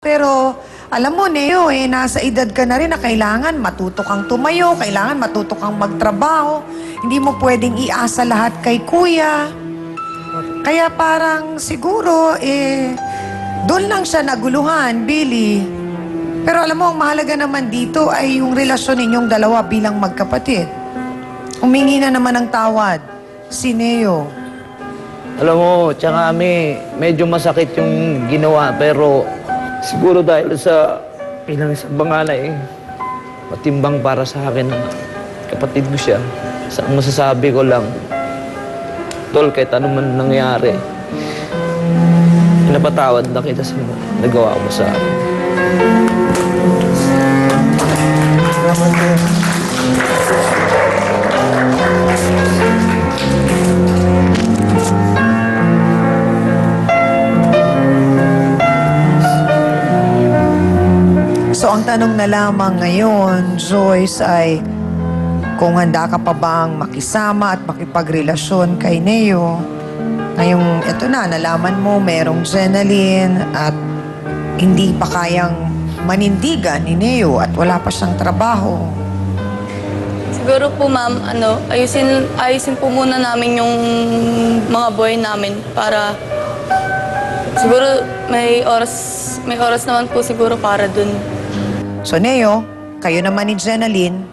Pero alam mo, Neo, nasa edad ka na rin na kailangan matuto kang tumayo, kailangan matuto kang magtrabaho. Hindi mo pwedeng iasa lahat kay kuya. Kaya parang siguro, doon lang siya naguluhan, Billy. Pero alam mo, ang mahalaga naman dito ay yung relasyon ninyong dalawa bilang magkapatid. Humingi na naman ng tawad si Neo. Alam mo, tsaka medyo masakit yung ginawa, pero siguro dahil sa bilang isang panganay, matimbang para sa akin na kapatid ko siya. Sa ang masasabi ko lang, tol, kahit ano man nangyari, pinapatawad na kita sa nagawa mo sa akin. Salamat po. So ang tanong na lamang ngayon, Joyce, ay kung handa ka pa bang makisama at makipagrelasyon kay Neo. Ngayong eto na, nalaman mo merong Jenaline at hindi pa kayang manindigan ni Neo at wala pa siyang trabaho. Siguro po ma'am, ayusin po muna namin yung mga boy namin para siguro may oras naman po siguro para dun. So Neo, kayo naman ni Jenaline,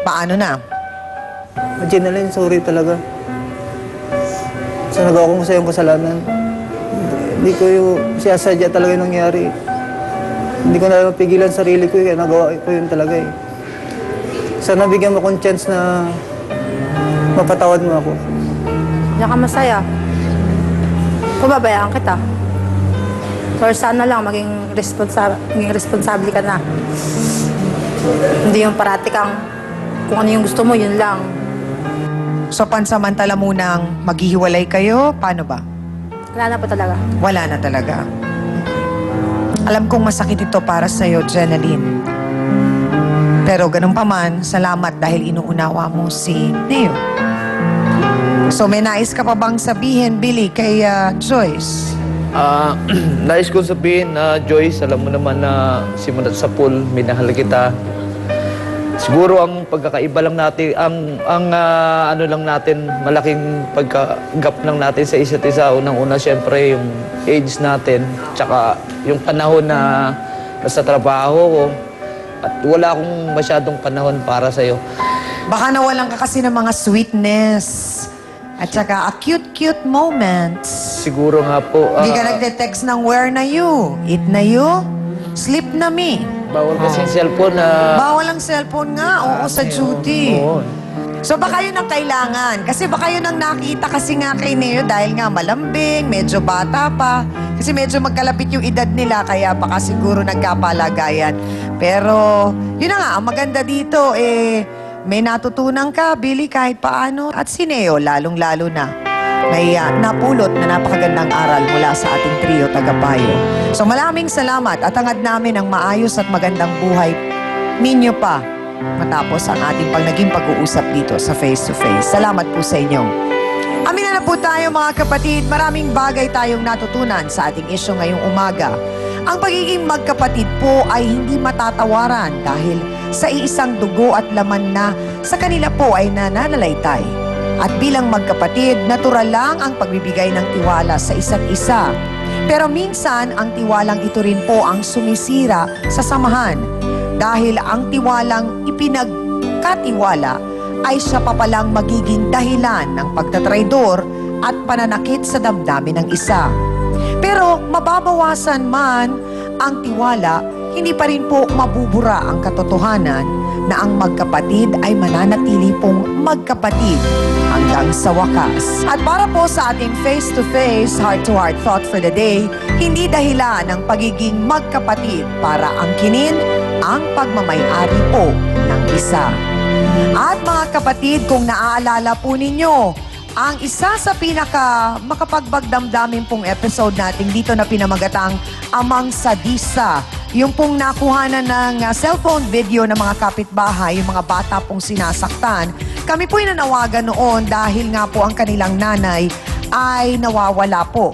paano na? Jenaline, sorry talaga. Sa nagawa kong masayang kasalanan. Hindi ko yung siyasadya talaga yung nangyari. Hindi ko na mapigilan sarili ko, kaya nagawa ko yun talaga eh. Sana bigyan mo akong chance na mapatawad mo ako. Diyan ka masaya. Pababayaan kita. Or sana lang maging responsable ka na. Hindi yung parati kang kung ano yung gusto mo, yun lang. So pansamantala munang maghihiwalay kayo, paano ba? Wala na po talaga. Wala na talaga. Alam kong masakit ito para sa'yo, Jenaline. Pero ganun pa man, salamat dahil inuunawa mo si Neo. So may nais ka pa bang sabihin, Billy, kay Joyce? Nais kong sabihin na, Joyce, alam mo naman na simulat sa pool, minahal kita. Siguro ang pagkakaiba lang natin, ano lang natin, malaking pagka-gap lang natin sa isa't isa. Unang-una, syempre, yung age natin, tsaka yung panahon na nasa trabaho ko. At wala akong masyadong panahon para sa'yo. Baka nawalan ka kasi ng mga sweetness at saka a cute moments. Siguro nga po. Hindi ka nagte-text ng where na you, eat na you, sleep na me. Bawal kasi yung cellphone na... Bawal ang cellphone nga, oo, sa duty. Oo. So baka yun ang kailangan. Kasi baka yun ang nakita kasi nga kay Neo dahil nga malambing, medyo bata pa. Kasi medyo magkalapit yung edad nila, kaya baka siguro nagkapalagayan. Pero yun na nga, ang maganda dito, may natutunan ka, Billy, kahit paano. At si Neo, lalong-lalo na, may napulot na napakagandang aral mula sa ating trio tagapayo. So maraming salamat at hangad namin ang maayos at magandang buhay ninyo pa matapos ang ating naging pag-uusap dito sa Face to Face. Salamat po sa inyo. Amin na po tayo mga kapatid, maraming bagay tayong natutunan sa ating isyu ngayong umaga. Ang pagiging magkapatid po ay hindi matatawaran dahil sa iisang dugo at laman na sa kanila po ay nananalaytay. At bilang magkapatid, natural lang ang pagbibigay ng tiwala sa isa't isa. Pero minsan, ang tiwalang ito rin po ang sumisira sa samahan. Dahil ang tiwalang ipinagkatiwala ay siya pa palang magiging dahilan ng pagtatraidor at pananakit sa damdamin ng isa. Pero mababawasan man ang tiwala, hindi pa rin po mabubura ang katotohanan na ang magkapatid ay mananatili pong magkapatid hanggang sa wakas. At para po sa ating face-to-face, heart-to-heart thought for the day, hindi dahilan ng pagiging magkapatid para angkinin ang pagmamay-ari po ng isa. At mga kapatid, kung naaalala po ninyo, ang isa sa makapagbagdamdamin pong episode natin dito na pinamagatang Amang Sadista, yung pong nakuhanan ng cellphone video ng mga kapitbahay, yung mga bata pong sinasaktan, kami po'y nanawagan noon dahil nga po ang kanilang nanay ay nawawala po.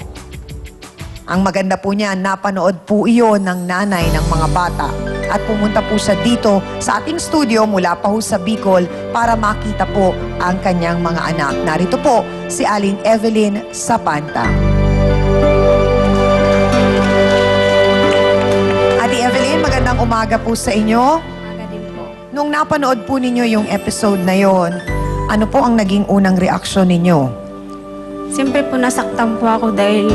Ang maganda po niya, napanood po iyon ng nanay ng mga bata. At pumunta po siya dito sa ating studio mula pa ho sa Bicol para makita po ang kanyang mga anak. Narito po si Aling Evelyn Sapanta. Ate Evelyn, magandang umaga po sa inyo. Umaga din po. Nung napanood po ninyo yung episode na yon, ano po ang naging unang reaksyon ninyo? Siyempre po nasaktan po ako dahil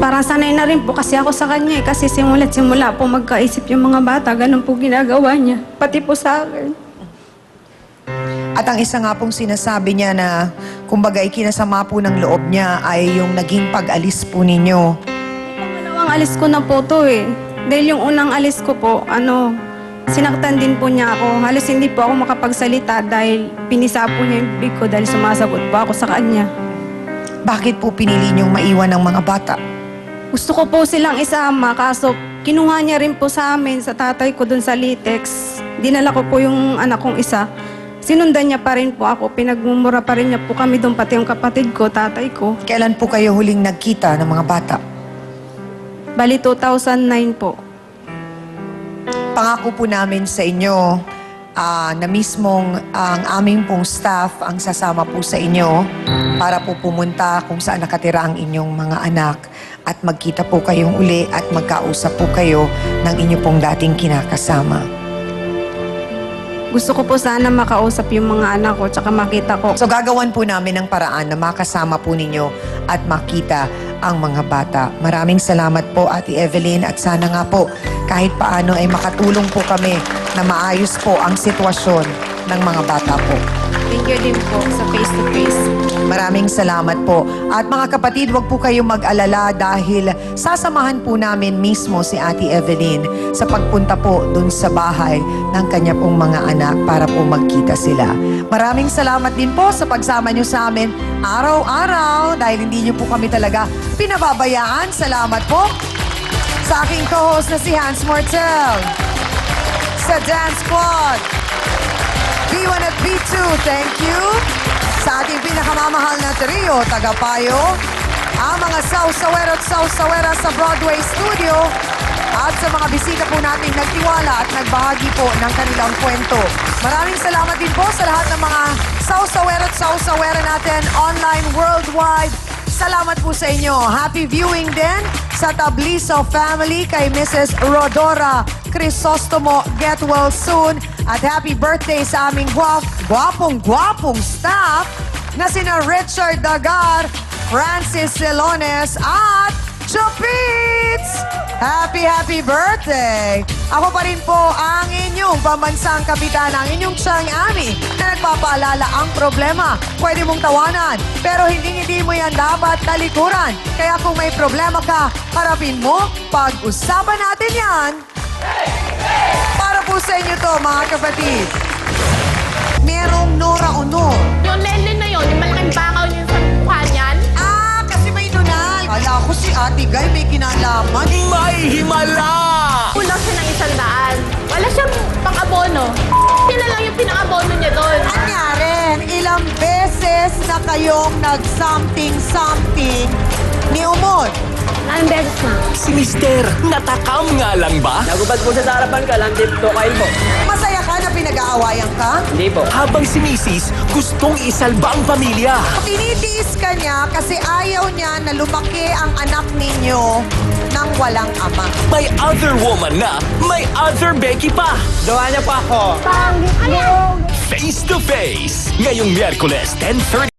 parang sanay na rin po kasi ako sa kanya eh. Kasi simula po magkaisip yung mga bata, ganun po ginagawa niya. Pati po sa akin. At ang isa nga pong sinasabi niya na kumbaga ikinasama po ng loob niya ay yung naging pag-alis po ninyo. Pangalawang alis ko na po to eh. Dahil yung unang alis ko po, sinaktan din po niya ako. Halos hindi po ako makapagsalita dahil pinisa po niya yung bibig ko dahil sumasagot po ako sa kanya. Bakit po pinili niyong maiwan ng mga bata? Gusto ko po silang isama, kaso kinuha niya rin po sa amin, sa tatay ko dun sa Litex. Dinala ko po yung anak kong isa. Sinundan niya pa rin po ako, pinagmumura pa rin niya po kami dun, pati yung kapatid ko, tatay ko. Kailan po kayo huling nagkita ng mga bata? Bali 2009 po. Pangako po namin sa inyo na mismong ang aming pong staff ang sasama po sa inyo para po pumunta kung saan nakatira ang inyong mga anak at magkita po kayong uli at magkausap po kayo ng inyo pong dating kinakasama. Gusto ko po sana makausap yung mga anak ko tsaka makita ko. So gagawan po namin ng paraan na makasama po ninyo at makita ang mga bata. Maraming salamat po Ate Evelyn at sana nga po kahit paano ay makatulong po kami na maayos po ang sitwasyon ng mga bata po. Thank you din po sa face-to-face. Maraming salamat po. At mga kapatid, wag po kayong mag-alala dahil sasamahan po namin mismo si Ate Evelyn sa pagpunta po dun sa bahay ng kanya pong mga anak para po magkita sila. Maraming salamat din po sa pagsama nyo sa amin araw-araw dahil hindi nyo po kami talaga pinababayaan. Salamat po sa aking co-host na si Hans Mortel, sa Dance Squad, B1 at B2, thank you. Sa ating pinakamamahal na trio, Tagapayo, ang mga Sausawero at Sausawera sa Broadway Studio, at sa mga bisita po nating nagtiwala at nagbahagi po ng kanilang kwento. Maraming salamat din po sa lahat ng mga Sausawero at Sausawera natin online, worldwide. Salamat po sa inyo. Happy viewing din sa Tabliso family kay Mrs. Rodora Crisostomo. Get well soon. At happy birthday sa aming gwapong staff na sina Richard Dagar, Francis Celones at Chupits! Happy birthday! Ako pa rin po ang inyong pambansang kapitan, ang inyong Chang Ami na nagpapaalala ang problema. Pwede mong tawanan, pero hindi mo yan dapat talikuran. Kaya kung may problema ka, harapin mo, pag-usapan natin yan. Para po sa inyo to, mga kapatid. Merong Nora Honor. Yung Lenlen na yun, yung malaking bakaw niya sa mukha niyan. Ah, kasi may nunal. Kala ko si Ate Guy may kinalaman. May himala! Kulang siya ng 100. Wala siyang pang-abono. Yun na lang yung pinang-abono niya doon. Anyari, ilang beses na kayong nag-something ni Umod? Anong beses na? Si Mister, natakam nga lang ba? Nagubad po siya sa harapan ka, lantip to kain po. Masaya ka na pinag-aawayan ka? Hindi po. Habang si Mrs. gustong isalba ang pamilya. Tinitiis ka niya kasi ayaw niya na lumaki ang anak ninyo nang walang ama. May other woman na, may other Becky pa. Doha niya pa ako. Face to Face. Ngayong Miyerkules, 10:30